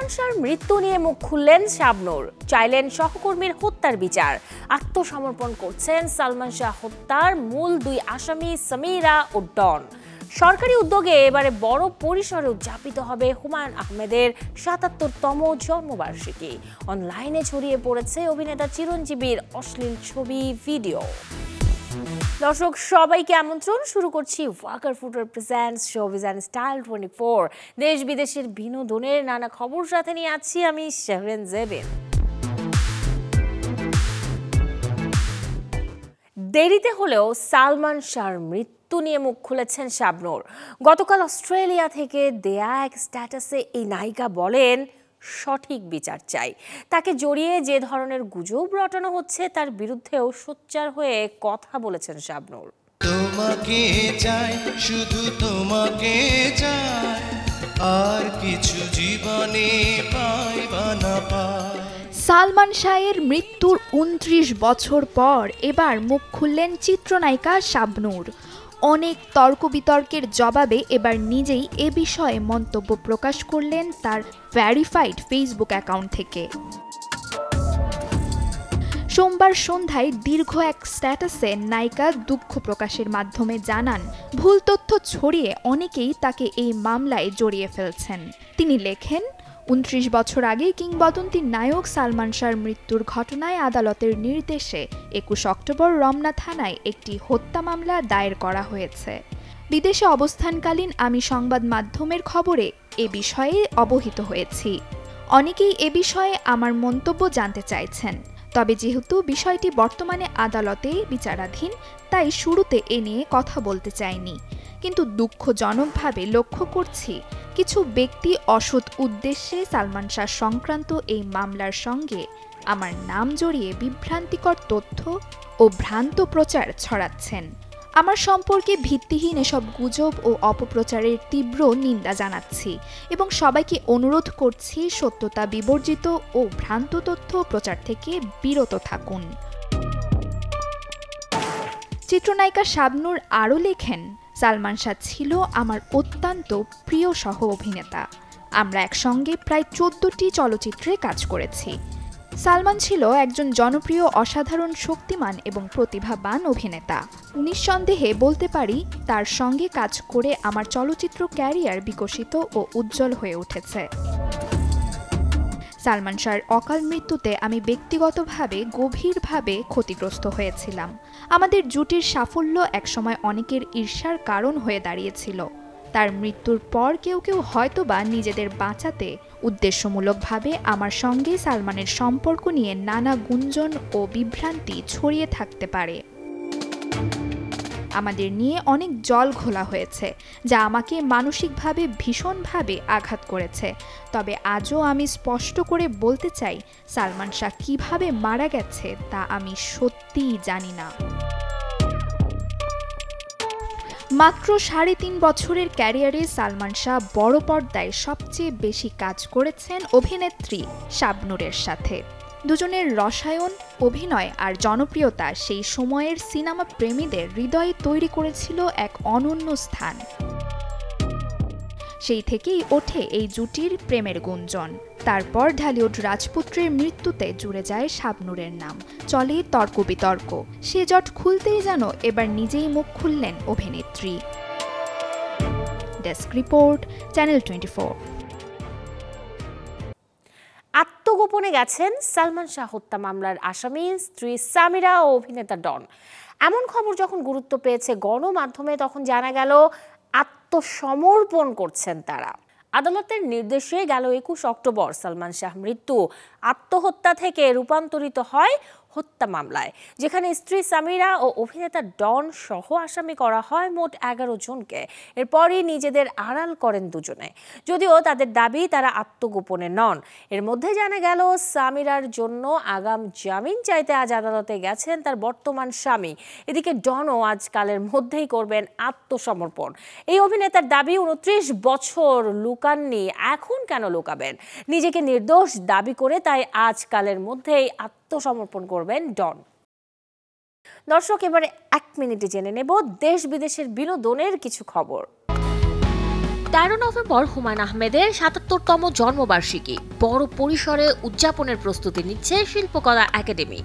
সালমান শাহর মৃত্যু নিয়ে মুখ খুললেন শাবনূর, চাইলেন সহকর্মীর হত্যার বিচার। আত্মসমর্পণ করছেন সালমান শাহ হত্যার মূল দুই আসামি সামিরা ও ডন। সরকারি উদ্যোগে এবারে বড় পরিসরে উদযাপিত হবে হুমায়ুন আহমেদের ৭৭তম জন্মবার্ষিকী। অনলাইনে ছড়িয়ে পড়েছে অভিনেতা চিরঞ্জীবীর অশ্লীল ছবি, ভিডিও। দর্শক সবাইকে আমন্ত্রণ, শুরু করছি Walker footwear presents showbiz and style 24। দেশ বিদেশের বিনোদনের নানা খবর সাথে নিয়ে আছি আমি শাহরিন জেবিন। দেরিতে হলেও সালমান শাহর মৃত্যু নিয়ে মুখ খুলেছেন শাবনূর। গতকাল অস্ট্রেলিয়া থেকে দেয়া এক স্ট্যাটাসে এই নায়িকা বলেন, সঠিক বিচার চাই। তাকে জড়িয়ে যে ধরনের গুজব রটানো হচ্ছে তার বিরুদ্ধেও সোচ্চার হয়ে কথা বলেছেন শাবনূর। তোমাকে চাই, শুধু তোমাকে চাই, আর কিছু জীবনে পাইবা না পাই। সালমান শাহের মৃত্যুর ২৯ বছর পর এবার মুখ খুললেন চিত্রনায়িকা শাবনূর। অনেক তর্ক বিতর্কের জবাবে এবার নিজেই এ বিষয়ে মন্তব্য প্রকাশ করলেন তার ভেরিফাইড ফেসবুক অ্যাকাউন্ট থেকে। সোমবার সন্ধ্যায় দীর্ঘ এক স্ট্যাটাসে নায়িকা দুঃখ প্রকাশের মাধ্যমে জানান, ভুল তথ্য ছড়িয়ে অনেকেই তাকে এই মামলায় জড়িয়ে ফেলছেন। তিনি লেখেন, ২৯ বছর আগে কিংবদন্তি নায়ক সালমান শাহর মৃত্যুর ঘটনায় আদালতের নির্দেশে ২১ অক্টোবর রমনা থানায় একটি হত্যা মামলা দায়ের করা হয়েছে। বিদেশে অবস্থানকালীন আমি সংবাদ মাধ্যমের খবরে এ বিষয়ে অবহিত হয়েছি। অনেকেই এ বিষয়ে আমার মন্তব্য জানতে চাইছেন, তবে যেহেতু বিষয়টি বর্তমানে আদালতে বিচারাধীন, তাই শুরুতে এ নিয়ে কথা বলতে চাইনি। কিন্তু দুঃখজনকভাবে লক্ষ্য করছি কিছু ব্যক্তি অসৎ উদ্দেশ্যে সালমান শাহ সংক্রান্ত এই মামলার সঙ্গে আমার নাম জড়িয়ে বিভ্রান্তিকর তথ্য ও ভ্রান্ত প্রচার ছড়াচ্ছেন। আমার সম্পর্কে ভিত্তিহীন এসব গুজব ও অপপ্রচারের তীব্র নিন্দা জানাচ্ছি এবং সবাইকে অনুরোধ করছি সত্যতা বিবর্জিত ও ভ্রান্ত তথ্য প্রচার থেকে বিরত থাকুন। চিত্রনায়িকা শাবনূর আরও লেখেন, সালমান শাহ ছিল আমার অত্যন্ত প্রিয় সহ অভিনেতা। আমরা একসঙ্গে প্রায় ১৪টি চলচ্চিত্রে কাজ করেছি। সালমান ছিল একজন জনপ্রিয়, অসাধারণ, শক্তিমান এবং প্রতিভাবান অভিনেতা। নিঃসন্দেহে বলতে পারি, তার সঙ্গে কাজ করে আমার চলচ্চিত্র ক্যারিয়ার বিকশিত ও উজ্জ্বল হয়ে উঠেছে। সালমান শাহর অকাল মৃত্যুতে আমি ব্যক্তিগতভাবে গভীরভাবে ক্ষতিগ্রস্ত হয়েছিলাম। আমাদের জুটির সাফল্য একসময় অনেকের ঈর্ষার কারণ হয়ে দাঁড়িয়েছিল। তার মৃত্যুর পর কেউ কেউ হয়তোবা নিজেদের বাঁচাতে উদ্দেশ্যমূলকভাবে আমার সঙ্গে সালমানের সম্পর্ক নিয়ে নানা গুঞ্জন ও বিভ্রান্তি ছড়িয়ে থাকতে পারে। আমাদের নিয়ে অনেক জল ঘোলা হয়েছে, যা আমাকে মানসিকভাবে ভীষণভাবে আঘাত করেছে। তবে আজও আমি স্পষ্ট করে বলতে চাই, সালমান শাহ কিভাবে মারা গেছে তা আমি সত্যিই জানি না। মাত্র ৩.৫ বছরের ক্যারিয়ারে সালমান শাহ বড় পর্দায় সবচেয়ে বেশি কাজ করেছেন অভিনেত্রী শাবনূরের সাথে। দুজনের রসায়ন, অভিনয় আর জনপ্রিয়তা সেই সময়ের সিনেমা প্রেমীদের হৃদয়ে তৈরি করেছিল এক অনন্য স্থান। সেই থেকেই ওঠে এই জুটির প্রেমের গুঞ্জন। তারপর ঢালিউড রাজপুত্রের মৃত্যুতে জুড়ে যায় শাবনূরের নাম, চলে তর্ক বিতর্ক। সে জট খুলতেই যেন এবার নিজেই মুখ খুললেন অভিনেত্রী। Desk report, channel 24। আত্মগোপনে গেছেন সালমান শাহ হত্যা মামলার আসামি স্ত্রী সামিরা ও অভিনেতা ডন। এমন খবর যখন গুরুত্ব পেয়েছে গণমাধ্যমে, তখন জানা গেল আত্মসমর্পণ করছেন তারা। আদালতের নির্দেশে গেল ২১ অক্টোবর সালমান শাহ মৃত্যু আত্মহত্যা থেকে রূপান্তরিত হয় হত্যা মামলায়, যেখানে স্ত্রী সামিরা ও অভিনেতা ডন সহ আসামি করা হয় মোট ১১ জনকে। এরপরই নিজেদের আড়াল করেন দুজনে, যদিও তাদের দাবি তারা আত্মগোপনে নন। এর মধ্যে জানা গেল সামিরার জন্য আগাম জামিন চাইতে আজ আদালতে গেছেন তার বর্তমান স্বামী। এদিকে ডনও আজকালের মধ্যেই করবেন আত্মসমর্পণ। এই অভিনেতার দাবি, ২৯ বছর লুকাননি, এখন কেন লুকাবেন? নিজেকে নির্দোষ দাবি করে তাই আজকালের মধ্যেই আত্মসমর্পণ করবেন ডন। দর্শক, এবারে ১ মিনিটে জেনে নেব দেশ বিদেশের বিনোদনের কিছু খবর। 13 নভেম্বর হুমায়ুন আহমেদের ৭৭তম জন্মবার্ষিকী বড় পরিসরে উদযাপনের প্রস্তুতি নিচ্ছে শিল্পকলা একাডেমি।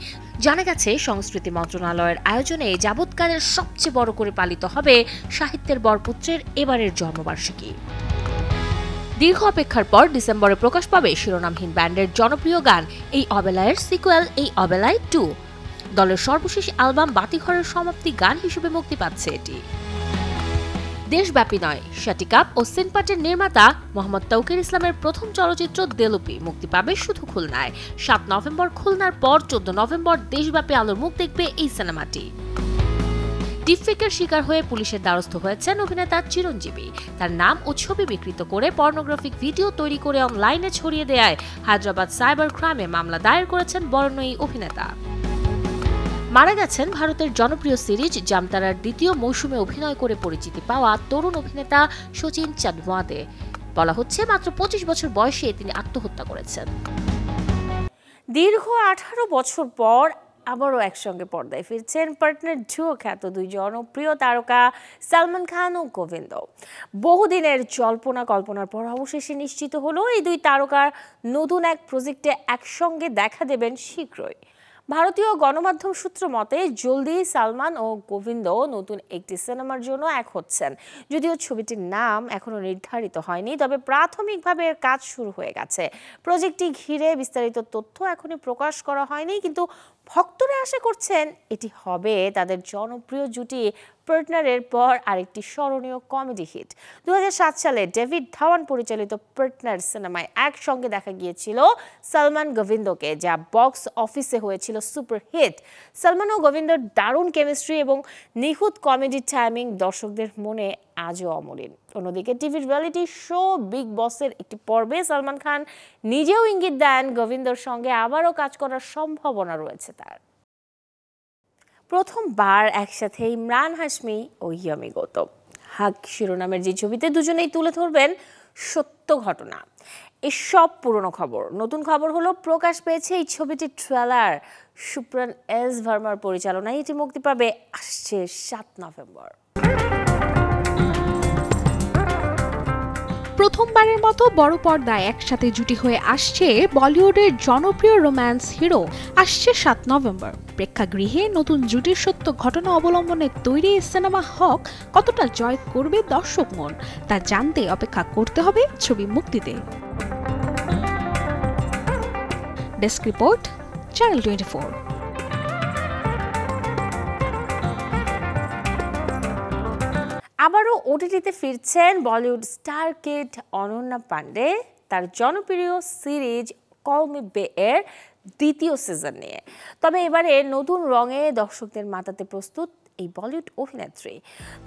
জানা গেছে, সংস্কৃতি মন্ত্রণালয়ের আয়োজনে যাবৎকালের সবচেয়ে বড় করে পালিত হবে সাহিত্যের বরপুত্রের এবারের জন্মবার্ষিকী। দীর্ঘ অপেক্ষার পর ডিসেম্বরে প্রকাশ পাবে শিরোনামহীন ব্যান্ডের জনপ্রিয় গান এই অবেলায়ের সিকুয়েল এই অবেলায় 2। দলের সর্বশেষ অ্যালবাম বাতিঘরের সমাপ্তি গান হিসেবে মুক্তি পাচ্ছে এটি। দেশব্যাপী নয়, শাটিকাপ ও সিনপাটের নির্মাতা মোহাম্মদ তৌকির ইসলামের প্রথম চলচ্চিত্র দেলুপি মুক্তি পাবে শুধু খুলনায়। 7 নভেম্বর খুলনার পর 14 নভেম্বর দেশব্যাপী আলোর মুখ দেখবে এই সিনেমাটি। ডিপফেকের শিকার হয়ে পুলিশের দ্বারস্থ হয়েছেন অভিনেতা চিরঞ্জীবী। তার নাম ও ছবি বিকৃত করে পর্নোগ্রাফিক ভিডিও তৈরি করে অনলাইনে ছড়িয়ে দেয়ায় হায়দ্রাবাদ সাইবার ক্রাইমে মামলা দায়ের করেছেন বরেণ্য এই অভিনেতা। মারা গেছেন ভারতের জনপ্রিয় সিরিজ জামতারার দ্বিতীয় মৌসুমে অভিনয় করে পরিচিতি পাওয়া তরুণ অভিনেতা শচীন চাঁদওয়াদে। বলা হচ্ছে মাত্র 25 বছর বয়সে তিনি আত্মহত্যা করেছেন। দীর্ঘ 18 বছর পর আবারও একসঙ্গে পর্দায় ফিরছেন পার্টনার ডুও খ্যাত দুই জনপ্রিয় তারকা সালমান খান ও গোবিন্দ। বহুদিনের জল্পনা কল্পনার পর অবশেষে নিশ্চিত হলো এই দুই তারকার নতুন এক প্রজেক্টে একসঙ্গে দেখা দেবেন শীঘ্রই। ভারতীয় গণমাধ্যম সূত্র মতে জলদি সালমান ও গোবিন্দ নতুন একটি সিনেমার জন্য এক হচ্ছেন। যদিও ছবিটির নাম এখনো নির্ধারিত হয়নি, তবে প্রাথমিকভাবে এর কাজ শুরু হয়ে গেছে। প্রজেক্টটি ঘিরে বিস্তারিত তথ্য এখনই প্রকাশ করা হয়নি, কিন্তু ভক্তরা আশা করছেন এটি হবে তাদের জনপ্রিয় জুটি পার্টনারের পর আরেকটি স্মরণীয় কমেডি হিট। 2007 সালে ডেভিড ধাওয়ান পরিচালিত পার্টনার সিনেমায় একসঙ্গে দেখা গিয়েছিল সালমান গোবিন্দকে, যা বক্স অফিসে হয়েছিল সুপার হিট। সালমান ও গোবিন্দর দারুণ কেমিস্ট্রি এবং নিখুঁত কমেডি টাইমিং দর্শকদের মনে আজও অমলিন। অন্যদিকে টিভির রিয়েলিটি শো বিগ বসের একটি পর্বে সালমান খান নিজেও ইঙ্গিত দেন গোবিন্দর সঙ্গে আবারও কাজ করার সম্ভাবনা রয়েছে তার। প্রথমবার একসাথে ইমরান হাশমি ও ইয়ামি গৌতম। হাক শিরোনামের যে ছবিতে দুজনেই তুলে ধরবেন সত্য ঘটনা। এসব পুরনো খবর। নতুন খবর হলো প্রকাশ পেয়েছে এই ছবিটির ট্রেলার। সুপ্রান এস ভার্মার পরিচালনায় এটি মুক্তি পাবে আসছে 7 নভেম্বর। প্রথমবারের মতো বড় পর্দায় একসাথে জুটি হয়ে আসছে বলিউডের জনপ্রিয় রোম্যান্স হিরো। আসছে 7 নভেম্বর প্রেক্ষাগৃহে নতুন জুটির সত্য ঘটনা অবলম্বনে তৈরি সিনেমা হক কতটা জয় করবে দর্শক মন, তা জানতে অপেক্ষা করতে হবে ছবি মুক্তিতে। Desk report, channel 24। আবারও ওটিটিতে ফিরছেন বলিউড স্টার কিড অনন্যা পান্ডে তার জনপ্রিয় সিরিজ কল মি বে এর দ্বিতীয় সিজন নিয়ে। তবে এবারে নতুন রঙে দর্শকদের মাতাতে প্রস্তুত এই বলিউড অভিনেত্রী।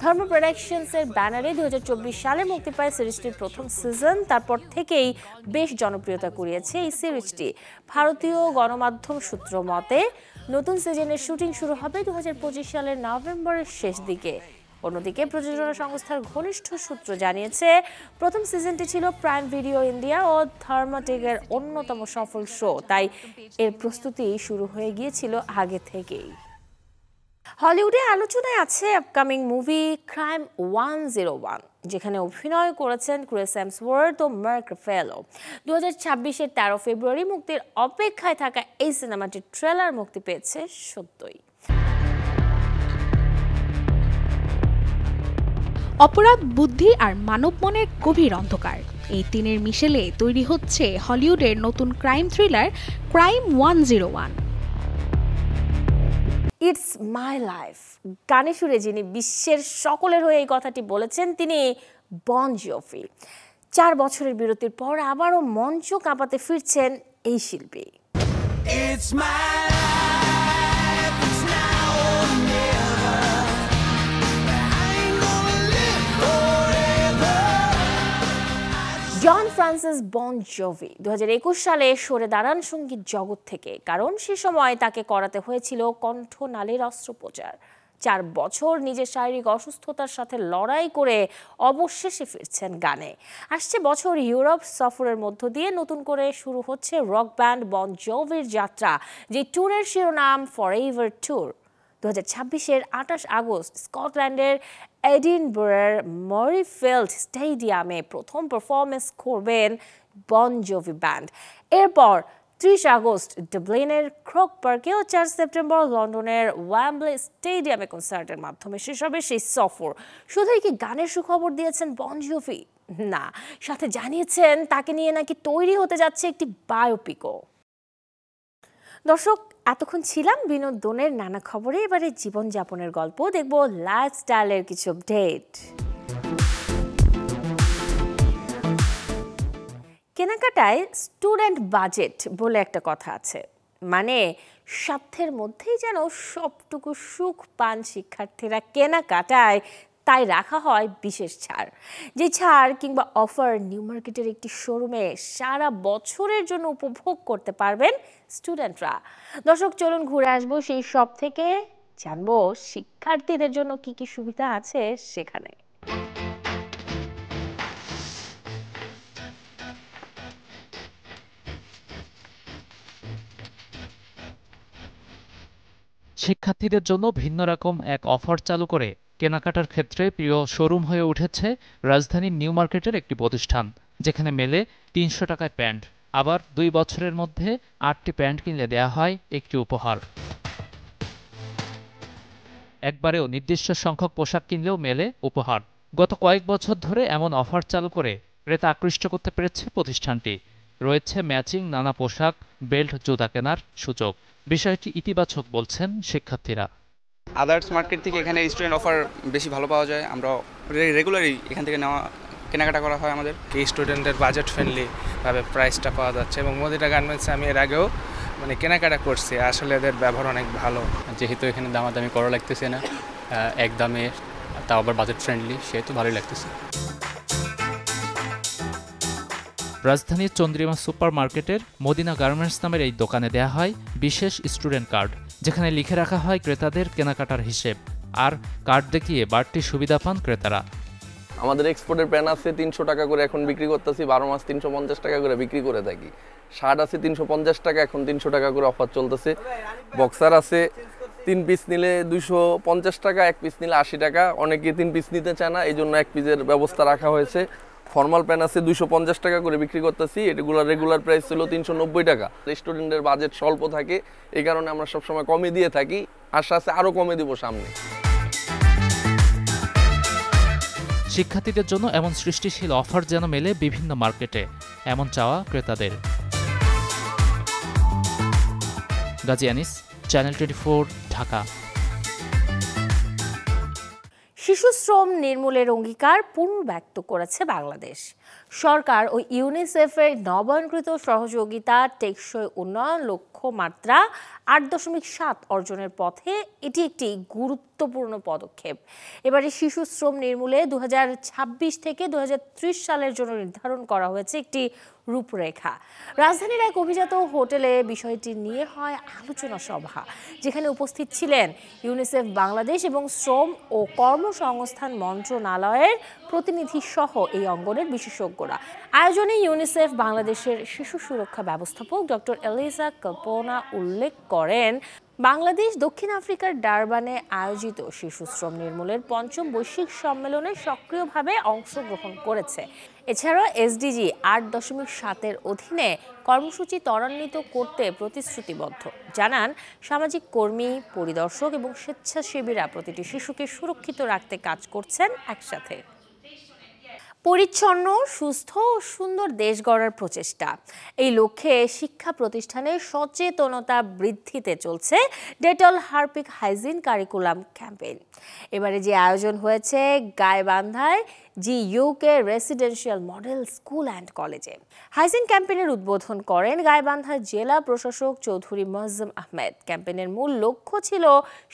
ধর্ম প্রোডাকশনসের ব্যানারে 2024 সালে মুক্তি পায় সিরিজটির প্রথম সিজন। তারপর থেকেই বেশ জনপ্রিয়তা কুড়িয়েছে এই সিরিজটি। ভারতীয় গণমাধ্যম সূত্র মতে নতুন সিজনের শুটিং শুরু হবে 2025 সালের নভেম্বরের শেষ দিকে। অন্যদিকে প্রযোজনা সংস্থার ঘনিষ্ঠ সূত্র জানিয়েছে প্রথম সিজনটি ছিল প্রাইম ভিডিও ইন্ডিয়া ও ধর্মটেকের অন্যতম সফল শো, তাই এর প্রস্তুতি শুরু হয়ে গিয়েছিল আগে থেকেই। হলিউডে আলোচনায় আছে আপকামিং মুভি ক্রাইম 101, যেখানে অভিনয় করেছেন ক্রিস হেমসওয়ার্থ ও মার্ক রাফেলো। 2026-এর 13 ফেব্রুয়ারি মুক্তির অপেক্ষায় থাকা এই সিনেমাটির ট্রেলার মুক্তি পেয়েছে সত্যই। অপরাধ, বুদ্ধি আর মানব মনের গভীর অন্ধকার, এই তিনের মিশেলে তৈরি হচ্ছে হলিউডের নতুন crime thriller crime 101। It's my life গানে সুরে যিনি বিশ্বের সকলের হয়ে এই কথাটি বলেছেন তিনি বন জোভি। 4 বছরের বিরতির পর আবারও মঞ্চ কাঁপাতে ফিরছেন এই শিল্পী। জন ফ্রান্সিস বন জোভি 2021 সালে সরে দাঁড়ান সঙ্গীত জগৎ থেকে, কারণ সে সময় তাকে করাতে হয়েছিল কণ্ঠনালীর অস্ত্রোপচার। 4 বছর নিজের শারীরিক অসুস্থতার সাথে লড়াই করে অবশেষে ফিরছেন গানে। আসছে বছর ইউরোপ সফরের মধ্য দিয়ে নতুন করে শুরু হচ্ছে রক ব্যান্ড বন জোভির যাত্রা, যে ট্যুরের শিরোনাম ফরএভার ট্যুর। 2026-এর 28 আগস্ট স্কটল্যান্ডের এডিনবরার মরিফিল্ড স্টেডিয়ামে প্রথম পারফরমেন্স করবেন বন জোভি ব্যান্ড। এরপর 30 আগস্ট ডাবলিনের ক্রক পার্কে ও 4 সেপ্টেম্বর লন্ডনের ওয়াম্বলে স্টেডিয়ামে কনসার্টের মাধ্যমে শেষ হবে সেই সফর। শুধুই কি গানের সুখবর দিয়েছেন বন জোভি? না, সাথে জানিয়েছেন তাকে নিয়ে নাকি তৈরি হতে যাচ্ছে একটি বায়োপিকও। দর্শক, এতক্ষণ ছিলাম বিনোদনের নানা খবরে। এবারে জীবনযাপনের গল্প দেখব, লাইফস্টাইলের কিছু আপডেট। কেনাকাটায় স্টুডেন্ট বাজেট বলে একটা কথা আছে, মানে সাধ্যের মধ্যেই যেন সবটুকু সুখ পান শিক্ষার্থীরা কেনাকাটায়, তাই রাখা হয় বিশেষ ছাড়। যে ছাড় কিংবা অফার নিউ মার্কেটের একটি শোরুমে সারা বছরের জন্য উপভোগ করতে পারবেন স্টুডেন্টরা। দর্শক, চলুন ঘুরে আসবো সেই সব থেকে, জানবো শিক্ষার্থীদের জন্য কি কি সুবিধা আছে সেখানে। শিক্ষার্থীদের জন্য ভিন্ন রকম এক অফার চালু করে কেনাকাটার ক্ষেত্রে প্রিয় শোরুম হয়ে উঠেছে রাজধানীর নিউ মার্কেটের একটি প্রতিষ্ঠান, যেখানে মেলে 300 টাকায় প্যান্ট। আবার 2 বছরের মধ্যে 8টি প্যান্ট কিনলে দেয়া হয় একটি উপহার। একবারেও নির্দিষ্ট সংখ্যক পোশাক কিনলেও মেলে উপহার। গত কয়েক বছর ধরে এমন অফার চালু করে ক্রেতা আকৃষ্ট করতে পেরেছে প্রতিষ্ঠানটি। রয়েছে ম্যাচিং নানা পোশাক, বেল্ট, জুতা কেনার সুযোগ। বিষয়টি ইতিবাচক বলছেন শিক্ষার্থীরা। আদার্স মার্কেট থেকে এখানে স্টুডেন্ট অফার বেশি ভালো পাওয়া যায়। আমরা রেগুলারই এখান থেকে কেনাকাটা করা হয় আমাদের। এই স্টুডেন্টের বাজেট ফ্রেন্ডলি ভাবে প্রাইসটা পাওয়া যাচ্ছে, এবং মদিরা গার্মেন্টসে আমি এর আগেও কেনাকাটা করছি, আসলে এদের ব্যবহার অনেক ভালো। যেহেতু এখানে দামাদামি করা লাগতেছে না, এক দামে, তাও আবার বাজেট ফ্রেন্ডলি, সেহেতু ভালোই লাগতেছে। রাজধানীর চন্দ্রিমা সুপার মার্কেটের মদিনা গার্মেন্টস নামের এই দোকানে দেয়া হয় বিশেষ স্টুডেন্ট কার্ড, যেখানে লিখে রাখা হয় ক্রেতাদের কেনাকাটার হিসেব, আর কার্ড দেখিয়ে বাড়তি সুবিধা পান ক্রেতারা। আমাদের এক্সপোর্টের প্যান আছে 300 টাকা করে, এখন বিক্রি করতেছি 12 মাস 350 টাকা করে বিক্রি করে থাকি। শার্ট আছে 350 টাকা, এখন 300 টাকা করে অফার চলতেছে। বক্সার আছে 3 পিস নিলে 250 টাকা, 1 পিস নিলে 80 টাকা। অনেকে 3 পিস নিতে চায় না, এই জন্য 1 পিসের ব্যবস্থা রাখা হয়েছে। ফর্মাল প্যান্ট আছে 250 টাকা করে বিক্রি করতেছি, এগুলো রেগুলার প্রাইস ছিল 390 টাকা। স্টুডেন্টের বাজেট স্বল্প থাকে, এই কারণে আমরা সবসময় কমে দিয়ে থাকি, আশা আছে আরও কমে দিব সামনে। শিক্ষার্থীদের জন্য এমন সৃষ্টিশীল অফার যেন মেলে বিভিন্ন মার্কেটে, এমন চাওয়া ক্রেতাদের। গাজী আনিস, চ্যানেল 24, ঢাকা। শিশু শ্রম নির্মূলের অঙ্গীকার পুনর্ব্যক্ত করেছে বাংলাদেশ সরকার ও ইউনিসেফের নবায়নকৃত সহযোগিতা টেকসই উন্নয়ন লক্ষ্যমাত্রা 8.7 অর্জনের পথে এটি একটি গুরুত্বপূর্ণ পদক্ষেপ। এবারে শিশু শ্রম নির্মূলে 2026 থেকে 2030 সালের জন্য নির্ধারণ করা হয়েছে একটি রূপরেখা। রাজধানীর এক অভিজাত হোটেলে বিষয়টি নিয়ে হয় আলোচনা সভা, যেখানে উপস্থিত ছিলেন ইউনিসেফ বাংলাদেশ এবং শ্রম ও কর্মসংস্থান মন্ত্রণালয়ের প্রতিনিধি সহ এই অঙ্গনের বিশেষজ্ঞরা। আয়োজনে ইউনিসেফ বাংলাদেশের শিশু সুরক্ষা ব্যবস্থাপক ডক্টর এলিজা কল্পনা উল্লেখ করেন, বাংলাদেশ দক্ষিণ আফ্রিকার ডারবানে আয়োজিত শিশু শ্রম নির্মূলের 5ম বৈশ্বিক সম্মেলনে সক্রিয়ভাবে অংশগ্রহণ করেছে। এছাড়া এসডিজি 8.7-এর অধীনে কর্মসূচি ত্বরান্বিত করতে প্রতিশ্রুতিবদ্ধ। জানান সামাজিক কর্মী, পরিদর্শক এবং স্বেচ্ছাসেবীরা প্রতিটি শিশুকে সুরক্ষিত রাখতে কাজ করছেন একসাথে। পরিচ্ছন্ন, সুস্থ ও সুন্দর দেশ গড়ার প্রচেষ্টা, এই লক্ষ্যে শিক্ষা প্রতিষ্ঠানের সচেতনতা বৃদ্ধিতে চলছে Dettol Harpic hygiene curriculum campaign. এবারে যে আয়োজন হয়েছে গাইবান্ধায় GUK residential model school and কলেজে। হাইজিন ক্যাম্পেইনের উদ্বোধন করেন গাইবান্ধা জেলা প্রশাসক চৌধুরী মোয়াজ্জেম আহমেদ। ক্যাম্পেইনের মূল লক্ষ্য ছিল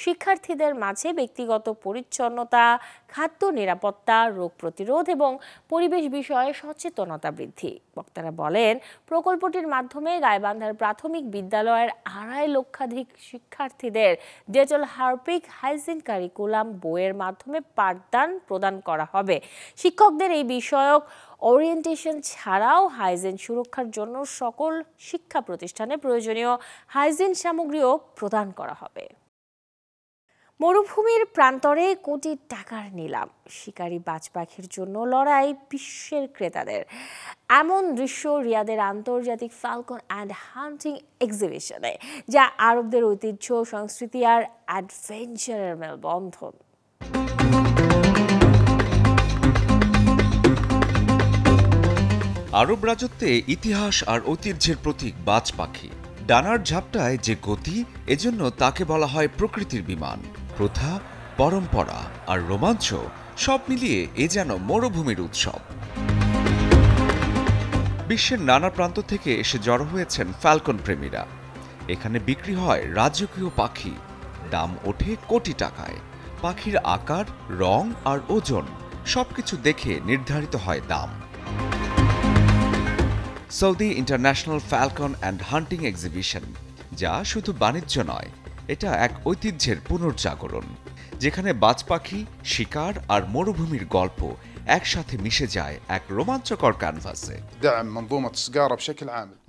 শিক্ষার্থীদের মাঝে ব্যক্তিগত পরিচ্ছন্নতা, খাদ্য নিরাপত্তা, রোগ প্রতিরোধ এবং পরিবেশ বিষয়ে সচেতনতা বৃদ্ধি। বক্তারা বলেন, প্রকল্পটির মাধ্যমে গাইবান্ধার প্রাথমিক বিদ্যালয়ের 2.5 লক্ষাধিক শিক্ষার্থীদের ডেটল হারপিক হাইজিন কারিকুলাম বইয়ের মাধ্যমে পাঠদান প্রদান করা হবে। শিক্ষকদের এই বিষয়ক ওরিয়েন্টেশন ছাড়াও হাইজিন সুরক্ষার জন্য সকল শিক্ষা প্রতিষ্ঠানে প্রয়োজনীয় হাইজিন সামগ্রীও প্রদান করা হবে। মরুভূমির প্রান্তরে কোটি টাকার নিলাম, শিকারী বাজ পাখির জন্য লড়াই বিশ্বের ক্রেতাদের। এমন দৃশ্য রিয়াদের আন্তর্জাতিক ফ্যালকন অ্যান্ড হান্টিং এক্সিবিশনে, যা আরবদের ঐতিহ্য, সংস্কৃতি আর অ্যাডভেঞ্চারের মেলবন্ধন। আরব রাজত্বে ইতিহাস আর ঐতিহ্যের প্রতীক বাজ পাখি। ডানার ঝাপটায় যে গতি, এজন্য তাকে বলা হয় প্রকৃতির বিমান। প্রথা, পরম্পরা আর রোমাঞ্চ সব মিলিয়ে এ যেন মরুভূমির উৎসব। বিশ্বের নানা প্রান্ত থেকে এসে জড়ো হয়েছেন ফ্যালকন প্রেমীরা। এখানে বিক্রি হয় রাজকীয় পাখি, দাম ওঠে কোটি টাকায়। পাখির আকার, রং আর ওজন সবকিছু দেখে নির্ধারিত হয় দাম। Saudi international Falcon and hunting exhibition, যা শুধু বাণিজ্য নয়, এটা এক ঐতিহ্যের পুনর্জাগরণ, যেখানে বাজ পাখি, শিকার আর মরুভূমির গল্প একসাথে মিশে যায় এক রোমাঞ্চকর ক্যানভাসে।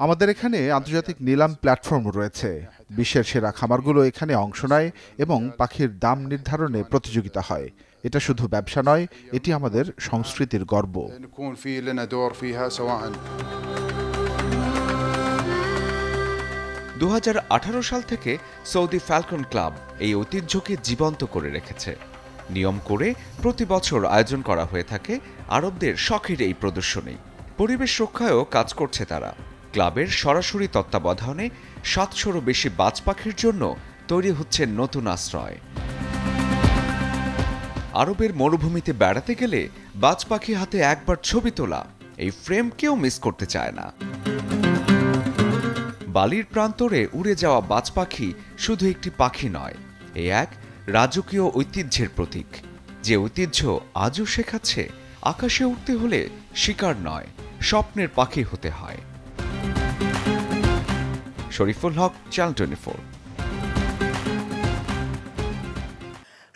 আমাদের এখানে আন্তর্জাতিক নিলাম প্ল্যাটফর্ম রয়েছে। বিশ্বের সেরা খামারগুলো এখানে অংশ নেয় এবং পাখির দাম নির্ধারণে প্রতিযোগিতা হয়। এটা শুধু ব্যবসা নয়, এটি আমাদের সংস্কৃতির গর্ব। 2018 সাল থেকে সৌদি ফ্যালকন ক্লাব এই ঐতিহ্যকে জীবন্ত করে রেখেছে। নিয়ম করে প্রতি বছর আয়োজন করা হয়ে থাকে আরবদের শখের এই প্রদর্শনী। পরিবেশ রক্ষায়ও কাজ করছে তারা। ক্লাবের সরাসরি তত্ত্বাবধানে 700-রও বেশি বাজ পাখির জন্য তৈরি হচ্ছে নতুন আশ্রয়। আরবের মরুভূমিতে বেড়াতে গেলে বাজ পাখি হাতে একবার ছবি তোলা, এই ফ্রেম কেউ মিস করতে চায় না। বালির প্রান্তরে উড়ে যাওয়া বাজ পাখি শুধু একটি পাখি নয়, এ এক রাজকীয় ঐতিহ্যের প্রতীক, যে ঐতিহ্য আজও শেখাচ্ছে আকাশে উঠতে হলে শিকার নয়, স্বপ্নের পাখি হতে হয়। শরীফুল হক, চ্যানেল 24।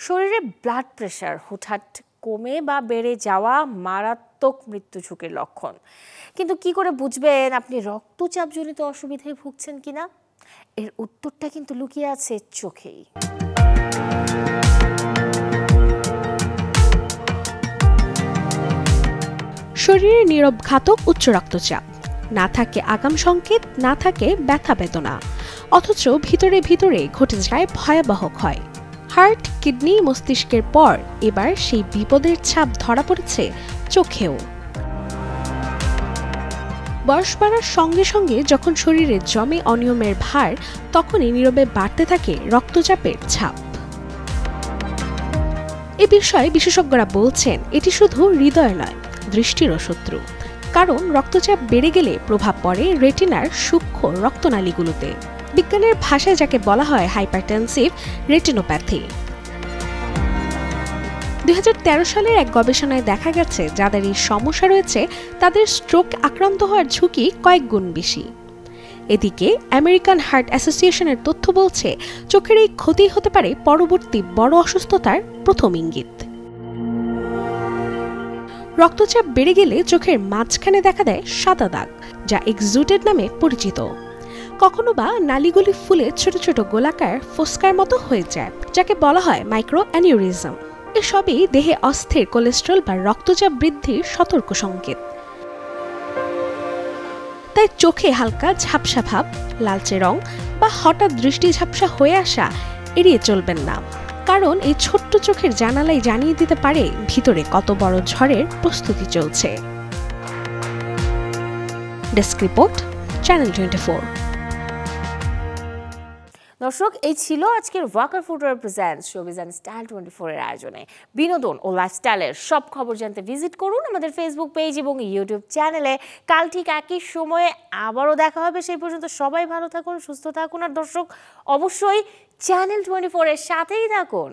শরীরে ব্লাড প্রেশার হুটহাট কমে বা বেড়ে যাওয়া মারাত্মক মৃত্যু ঝুঁকির লক্ষণ। কিন্তু কি করে বুঝবেন আপনি রক্তচাপজনিত অসুবিধায় ভুগছেন কিনা? এর উত্তরটা কিন্তু লুকিয়ে আছে চোখেই। শরীরে নীরব ঘাতক উচ্চ রক্তচাপ, না থাকে আগাম সংকেত, না থাকে ব্যথা বেদনা, অথচ ভিতরে ভিতরে ঘটে যায় ভয়াবহ ক্ষয়। হার্ট, কিডনি, মস্তিষ্কের পর এবার সেই বিপদের ছাপ ধরা পড়েছে চোখেও। বয়স বাড়ার সঙ্গে সঙ্গে যখন শরীরে জমে অনিয়মের ভার, তখনই নীরবে বাড়তে থাকে রক্তচাপের ছাপ। এ বিষয়ে বিশেষজ্ঞরা বলছেন এটি শুধু হৃদয় নয়, দৃষ্টিরও শত্রু। কারণ রক্তচাপ বেড়ে গেলে প্রভাব পড়ে রেটিনার সূক্ষ্ম রক্তনালীগুলোতে। বিজ্ঞানের ভাষায় যাকে বলা হয় হাইপারটেনসিভ রেটিনোপ্যাথি। 2013 সালের এক গবেষণায় দেখা গেছে যাদের এই সমস্যা রয়েছে তাদের স্ট্রোক আক্রান্ত হওয়ার ঝুঁকি কয়েক গুণ বেশি। এদিকে আমেরিকান হার্ট অ্যাসোসিয়েশনের তথ্য বলছে চোখের এই ক্ষতি হতে পারে পরবর্তী বড় অসুস্থতার প্রথম ইঙ্গিত। রক্তচাপ বেড়ে গেলে চোখের মাঝখানে দেখা দেয় সাদা দাগ, যা এক্সুডেড নামে পরিচিত। কখনো বা নালীগুলি ফুলে ছোট ছোট গোলাকার ফোস্কার মতো হয়ে যায়, যাকে বলা হয় মাইক্রো অ্যানিউরিজম। এসবই দেহে অস্থির কোলেস্ট্রল বা রক্তচাপ বৃদ্ধির সতর্ক সংকেত। তাই চোখে হালকা ঝাপসা ভাব, লালচে রং বা হঠাৎ দৃষ্টি ঝাপসা হয়ে আসা এড়িয়ে চলবেন না, কারণ এই ছোট্ট চোখের জানালাই জানিয়ে দিতে পারে ভিতরে কত বড় ঝড়ের প্রস্তুতি চলছে। Desk report, channel 24। দর্শক, এই ছিল আজকের Walker footwear presents showbiz and style 24 এর আয়োজনে। বিনোদন ও লাইফস্টাইলের সব খবর জানতে ভিজিট করুন আমাদের ফেসবুক পেজ এবং ইউটিউব চ্যানেলে। কাল ঠিক একই সময়ে আবারও দেখা হবে। সেই পর্যন্ত সবাই ভালো থাকুন, সুস্থ থাকুন, আর দর্শক অবশ্যই চ্যানেল 24 এর সাথেই থাকুন।